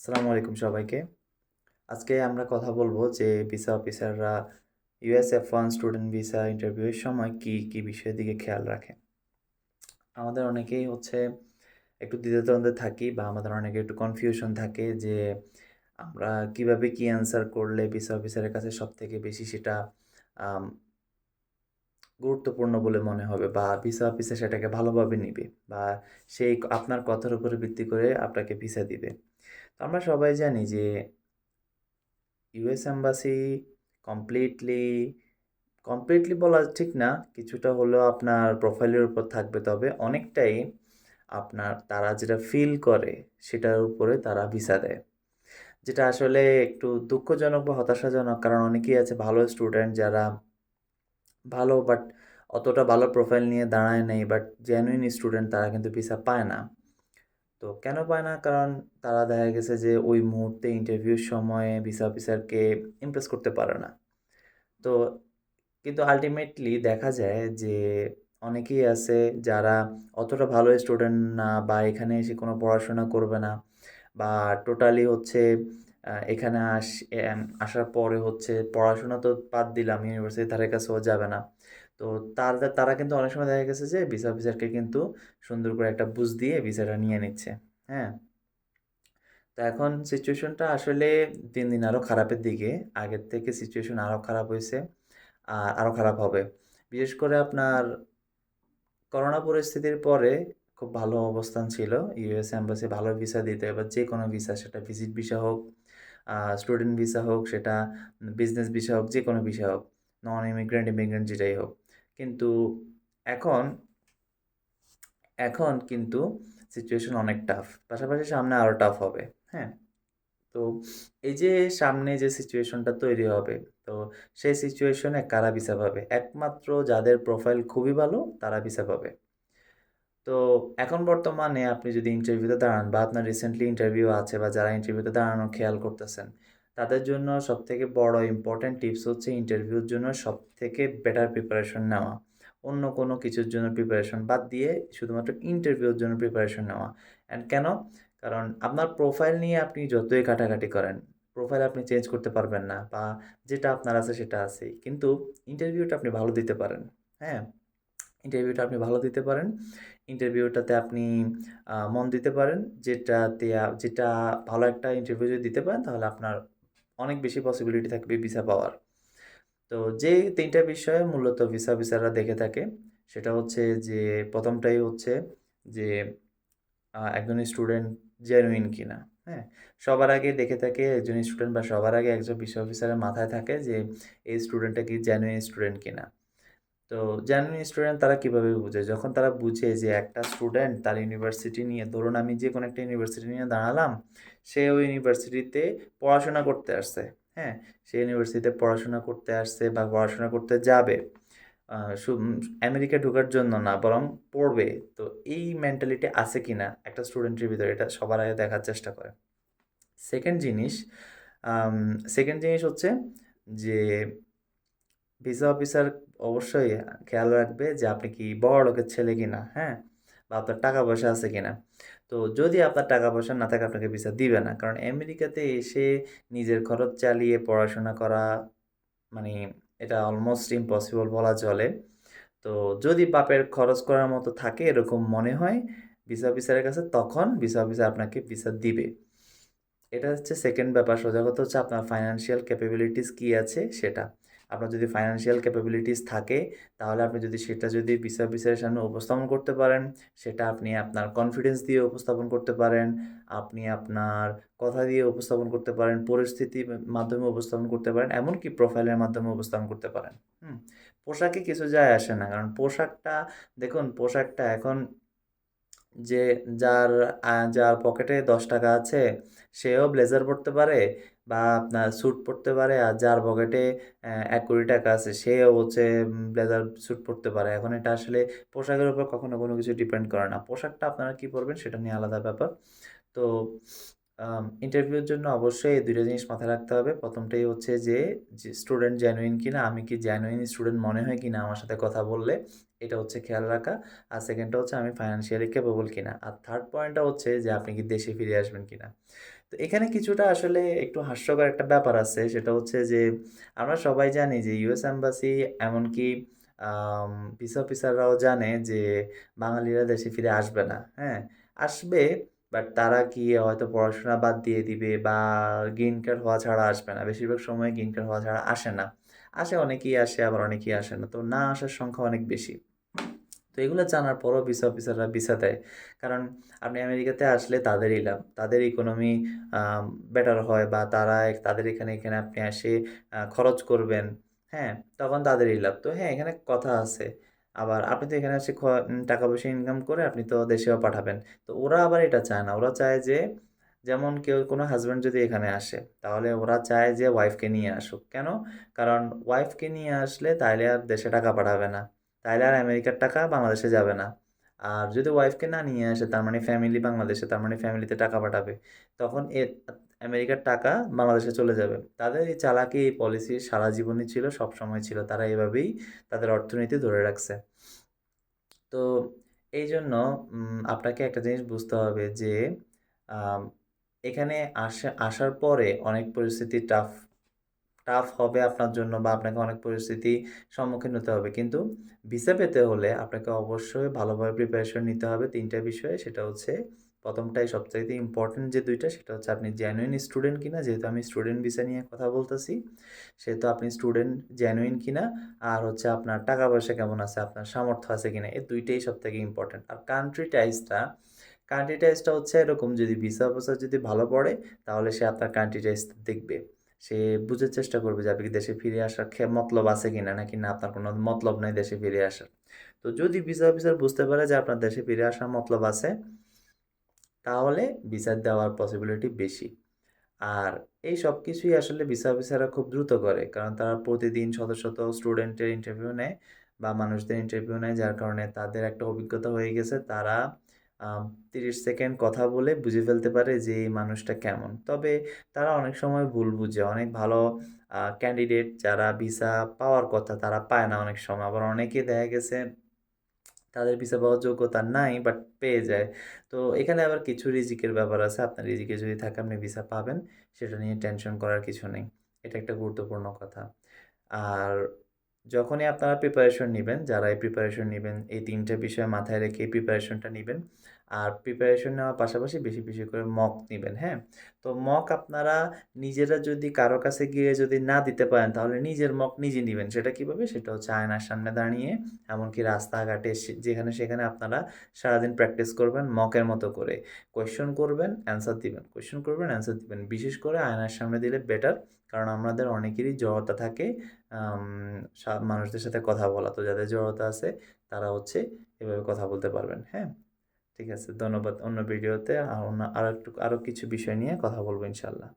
আসসালামু আলাইকুম সবাইকে। আজকে আমরা কথা বলবো যে ভিসা অফিসাররা ইউএস F1 স্টুডেন্ট ভিসা ইন্টারভিউয়ের সময় কি বিষয়ের দিকে খেয়াল রাখে। আমাদের অনেকেই একটু দ্বিধাদ্বন্দ্বে থাকি বা আমাদের অনেকে একটু কনফিউশন থাকে যে আমরা কিভাবে কি অ্যান্সার করলে ভিসা অফিসারের কাছে সবথেকে বেশি সেটা আম গুরুত্বপূর্ণ বলে মনে হবে বা ভিসা অফিসার সেটাকে ভালোভাবে নিবে বা সেই আপনার কথার উপরে ভিত্তি করে আপনাকে ভিসা দিবে। তো আমরা সবাই জানি যে ইউএস এম্বাসি কমপ্লিটলি কমপ্লিটলি বলা ঠিক না। কিছুটা হলেও আপনার প্রোফাইলের উপর থাকবে। তবে অনেকটাই আপনার তারা যেটা ফিল করে সেটার উপরে তারা ভিসা দেয়। যেটা আসলে একটু দুঃখজনক বা হতাশাজনক। কারণ অনেকেই আছে ভালো স্টুডেন্ট যারা ভালো বাট অতটা ভালো প্রোফাইল নিয়ে দাঁড়ায় নাই বাট জেনুইন স্টুডেন্ট তারা কিন্তু ভিসা পায় না। তো কেন পায় না? কারণ তারা দেখা গেছে যে ওই মুহূর্তে ইন্টারভিউর সময়ে ভিসা অফিসারকে ইমপ্রেস করতে পারে না। তো কিন্তু আল্টিমেটলি দেখা যায় যে অনেকেই আছে যারা অতটা ভালো স্টুডেন্ট না বা এখানে এসে কোনো পড়াশোনা করবে না বা টোটালি এখানে আসার পরে পড়াশোনা তো বাদ দিলাম, ইউনিভার্সিটির ধারে কাছেও যাবে না। তো তারা কিন্তু অনেক সময় দেখা গেছে যে ভিসা অফিসারকে কিন্তু সুন্দর করে একটা বুঝ দিয়ে ভিসাটা নিয়ে নিচ্ছে। হ্যাঁ? তো এখন সিচুয়েশনটা আসলে দিন, দিন আরো খারাপের দিকে। আগের থেকে সিচুয়েশন আরো খারাপ হইছে। আর আরো খারাপ হবে। বিশেষ করে আপনার করোনা পরিস্থিতির পরে খুব ভালো অবস্থান ছিল। ইউএস এম্বাসি ভালো ভিসা দিত। এবার যেকোনো ভিসা সেটা ভিজিট ভিসা হোক, স্টুডেন্ট ভিসা হোক, সেটা বিজনেস ভিসা হোক, যেকোনো ভিসা হোক। নন ইমিগ্রেন্ট, ইমিগ্রেন্ট যেটাই হোক। কিন্তু এখন এখন কিন্তু সিচুয়েশন অনেক টাফ। পাশাপাশি সামনে আরো টাফ হবে। হ্যাঁ? তো এই যে সামনে যে সিচুয়েশনটা তৈরি হবে, তো সেই সিচুয়েশনে কারা ভিসা পাবে? একমাত্র যাদের প্রোফাইল খুবই ভালো তারা ভিসা পাবে। তো এখন বর্তমানে আপনি যদি ইন্টারভিউতে দাঁড়ান বা আপনার রিসেন্টলি ইন্টারভিউ আছে বা যারা ইন্টারভিউতে দাঁড়ানোর খেয়াল করতেছেন, তাদের জন্য সবথেকে বড় ইম্পোর্টেন্ট টিপস হচ্ছে ইন্টারভিউর জন্য সবথেকে বেটার প্রিপারেশন নেওয়া। অন্য কোনো কিছুর জন্য প্রিপারেশন বাদ দিয়ে শুধুমাত্র ইন্টারভিউর জন্য প্রিপারেশন নেওয়া। অ্যান্ড কেন? কারণ আপনার প্রোফাইল নিয়ে আপনি যতই ঘাটাঘাটি করেন, প্রোফাইল আপনি চেঞ্জ করতে পারবেন না বা যেটা আপনার আছে সেটা আছেই। কিন্তু ইন্টারভিউটা আপনি ভালো দিতে পারেন। হ্যাঁ? ইন্টারভিউটা আপনি ভালো দিতে পারেন। ইন্টারভিউটাতে আপনি মন দিতে পারেন। যেটা ভালো একটা ইন্টারভিউ যদি দিতে পারেন তাহলে আপনার অনেক বেশি পসিবিলিটি থাকবে ভিসা পাওয়ার। তো যে ৩ টা বিষয় মূলত ভিসা অফিসাররা দেখে থাকে সেটা হচ্ছে যে ১ম টাই হচ্ছে যে একজন স্টুডেন্ট জেনুইন কিনা, হ্যাঁ? সবার আগে দেখে থাকে একজন স্টুডেন্ট বা সবার আগে একজন ভিসা অফিসারের মাথায় থাকে যে এই স্টুডেন্টটা কি জেনুইন স্টুডেন্ট কিনা। তো জেনুইন স্টুডেন্ট তারা কিভাবে বুঝে? যখন তারা বুঝে যে একটা স্টুডেন্ট তার ইউনিভার্সিটি নিয়ে ধরুন আমি যেকোনো একটা ইউনিভার্সিটি নিয়ে দাঁড়ালাম, সে ওই ইউনিভার্সিটিতে পড়াশোনা করতে আসছে, হ্যাঁ? সে ইউনিভার্সিটিতে পড়াশোনা করতে আসছে বা পড়াশোনা করতে যাবে। আ সু উম আমেরিকায় ঢোকার জন্য না বরং পড়বে। তো এই মেন্টালিটি আছে কিনা একটা স্টুডেন্টের ভিতরে এটা সবার আগে দেখার চেষ্টা করে। সেকেন্ড জিনিস আম সেকেন্ড জিনিস হচ্ছে যে ভিসা অফিসার অবশ্যই খেয়াল রাখবে যে আপনি কি বড়লোকের ছেলে কিনা, হ্যাঁ? বা আপনার টাকা-পয়সা আছে কিনা। তো যদি আপনার টাকা-পয়সা না থাকে আপনাকে ভিসা দিবে না। কারণ আমেরিকাতে এসে নিজের খরচ চালিয়ে পড়াশোনা করা মানে এটা অলমোস্ট ইম্পসিবল বলা চলে। তো যদি বাপের খরচ করার মতো থাকে এরকম মনে হয় ভিসা অফিসারের কাছে তখন ভিসা অফিসার আপনাকে ভিসা দিবে। এটা হচ্ছে 2nd ব্যাপার। সোজা কথা হচ্ছে আপনার ফাইন্যান্সিয়াল ক্যাপাবিলিটিস কি আছে সেটা। আপনার যদি ফাইন্যান্সিয়াল ক্যাপাবিলিটিস থাকে তাহলে আপনি যদি সেটা যদি ভিসা অফিসারের সামনে উপস্থাপন করতে পারেন, সেটা আপনি আপনার কনফিডেন্স দিয়ে উপস্থাপন করতে পারেন, আপনি আপনার কথা দিয়ে উপস্থাপন করতে পারেন, পরিস্থিতির মাধ্যমে উপস্থাপন করতে পারেন, এমনকি প্রোফাইলের মাধ্যমে উপস্থাপন করতে পারেন। হুম? পোশাকে কিছু যায় আসে না। কারণ পোশাকটা দেখুন পোশাকটা এখন যে যার যার পকেটে ৳১০ আছে সেও ব্লেজার পড়তে পারে বা আপনার স্যুট পড়তে পারে। আর যার পকেটে ৳১,০০,০০,০০০ আছে সেও ব্লেজার স্যুট পড়তে পারে। এখন এটা আসলে পোশাকের উপর কখনো কোনো কিছু ডিপেন্ড করে না। পোশাকটা আপনারা কি পড়বেন সেটা নিয়ে আলাদা ব্যাপার। তো ইন্টারভিউর জন্য অবশ্যই এই ২ টা জিনিস মাথায় রাখতে হবে। ১ম টাই হচ্ছে যে স্টুডেন্ট জেনুইন কিনা, আমি কি জেনুইন স্টুডেন্ট মনে হয় কিনা আমার সাথে কথা বললে। এটা হচ্ছে খেয়াল রাখা। আর সেকেন্ডটা হচ্ছে আমি ফাইন্যান্সিয়ালি ক্যাপেবল কিনা। আর থার্ড পয়েন্টটা হচ্ছে যে আপনি কি দেশে ফিরে আসবেন কিনা। তো এখানে কিছুটা আসলে একটু হাস্যকর একটা ব্যাপার আছে। সেটা হচ্ছে যে আমরা সবাই জানি যে ইউএস এম্বাসি এমনকি আম ভিসা অফিসাররাও জানে যে বাঙালিরা দেশে ফিরে আসবে না। হ্যাঁ? আসবে বাট তারা গিয়ে হয়তো পড়াশোনা বাদ দিয়ে দিবে বা গ্রিন কার্ড হওয়া ছাড়া আসবে না। বেশিরভাগ সময় গ্রিন কার্ড হওয়া ছাড়া আসে না। আসে অনেকেই আসে আবার অনেকেই আসে না। তো না আসার সংখ্যা অনেক বেশি। তো এগুলো জানার পরও ভিসা অফিসাররা ভিসা দেয়। কারণ আপনি আমেরিকাতে আসলে তাদেরই লাভ। তাদের ইকোনমি আম বেটার হয় বা তাদের এখানে আপনি এসে খরচ করবেন, হ্যাঁ? তখন তাদেরই লাভ। তো হ্যাঁ, এখানে কথা আছে। আবার আপনি তো এখানে এসে টাকা-পয়সা ইনকাম করে আপনি তো দেশেও পাঠাবেন। তো ওরা আবার এটা চায় না। ওরা চায় যে যেমন কোনো হাসব্যান্ড যদি এখানে আসে, তাহলে ওরা চায় যে ওয়াইফকে নিয়ে আসুক। কেন? কারণ ওয়াইফকে নিয়ে আসলে তাইলে আর দেশে টাকা পাঠাবে না। তাইলে আর আমেরিকার টাকা বাংলাদেশে যাবে না। আর যদি ওয়াইফকে না নিয়ে আসে তার মানে ফ্যামিলি বাংলাদেশে, তার মানে ফ্যামিলিতে টাকা পাঠাবে। তখন আমেরিকার টাকা বাংলাদেশে চলে যাবে। তাদের এই চালাকি, এই পলিসি সারা জীবনই ছিল, সবসময় ছিল। তারা এভাবেই তাদের অর্থনীতি ধরে রাখছে। তো এইজন্য আপনাকে একটা জিনিস বুঝতে হবে যে আম এখানে আসার পরে অনেক পরিস্থিতি টাফ হবে আপনার জন্য বা আপনাকে অনেক পরিস্থিতি সম্মুখীন হতে হবে। কিন্তু ভিসা পেতে হলে আপনাকে অবশ্যই ভালোভাবে প্রিপারেশন নিতে হবে ৩ টা বিষয়ে। সেটা হচ্ছে ১ম টাই সবচাইতে ইম্পোর্টেন্ট যে ২ টা সেটা হচ্ছে আপনি জেনুইন স্টুডেন্ট কিনা। যেহেতু আমি স্টুডেন্ট ভিসা নিয়ে কথা বলতেছি। সেহেতু আপনি স্টুডেন্ট জেনুইন কিনা আর হচ্ছে আপনার টাকা-পয়সা কেমন আছে, আপনার সামর্থ্য আছে কিনা। এই ২ টাই সবথেকে ইম্পোর্টেন্ট। আর কান্ট্রি টাইজটা হচ্ছে এরকম যদি ভিসা অফিসার যদি ভালো পড়ে তাহলে সে আপনার কান্ট্রি টাইজ দেখবে। সে বুঝার চেষ্টা করবে যে আপনি কি দেশে ফিরে আসার মতলব আছে কিনা, নাকি না আপনার কোনো মতলব নাই দেশে ফিরে আসার। তো যদি ভিসা অফিসার বুঝতে পারে যে আপনার দেশে ফিরে আসার মতলব আছে, তাহলে ভিসা দেওয়ার পসিবিলিটি বেশি। আর এই সবকিছুই আসলে ভিসা অফিসাররা খুব দ্রুত করে। কারণ তারা প্রতিদিন শত, শত স্টুডেন্টের ইন্টারভিউ নেয় বা মানুষদের ইন্টারভিউ নেয় যার কারণে তাদের একটা অভিজ্ঞতা হয়ে গেছে। তারা আম ৩০ সেকেন্ড কথা বলে বুঝে ফেলতে পারে যে এই মানুষটা কেমন। তবে তারা অনেক সময় ভুল বুঝে। অনেক ভালো ক্যান্ডিডেট যারা ভিসা পাওয়ার কথা তারা পায় না অনেক সময়। আবার অনেকেই দেখা গেছে তাদের ভিসা পাওয়ার যোগ্যতা নাই বাট পেয়ে যায়। তো এখানে আবার কিছু রিজিকের ব্যাপার আছে। আপনার রিজিকে যদি থাকে আপনি ভিসা পাবেন। সেটা নিয়ে টেনশন করার কিছু নেই। এটা একটা গুরুত্বপূর্ণ কথা। আর যখনই আপনারা প্রিপারেশন নিবেন, যারা এই প্রিপারেশন নিবেন, এই ৩ টে বিষয় মাথায় রেখে এই প্রিপারেশনটা নিবেন। আর প্রিপারেশন নেওয়ার পাশাপাশি বেশি, বেশি করে মক নিবেন, হ্যাঁ? তো মক আপনারা নিজেরা যদি কারো কাছে গিয়ে যদি না দিতে পারেন, তাহলে নিজের মক নিজে নিবেন। সেটা কিভাবে? সেটা হচ্ছে আয়নার সামনে দাঁড়িয়ে, এমনকি রাস্তাঘাটে যেখানে সেখানে আপনারা সারাদিন প্র্যাকটিস করবেন মকের মতো করে। কোয়েশ্চেন করবেন, অ্যান্সার দিবেন। কোয়েশ্চেন করবেন, অ্যান্সার দিবেন। বিশেষ করে আয়নার সামনে দিলে বেটার। কারণ আমাদের অনেকেরই জড়তা থাকে আম মানুষদের সাথে কথা বলা। তো যাদের জড়তা আছে তারা হচ্ছে এভাবে কথা বলতে পারবেন। হ্যাঁ? ঠিক আছে। ধন্যবাদ। অন্য ভিডিওতে আরো কিছু বিষয় নিয়ে কথা বলব ইনশাআল্লাহ।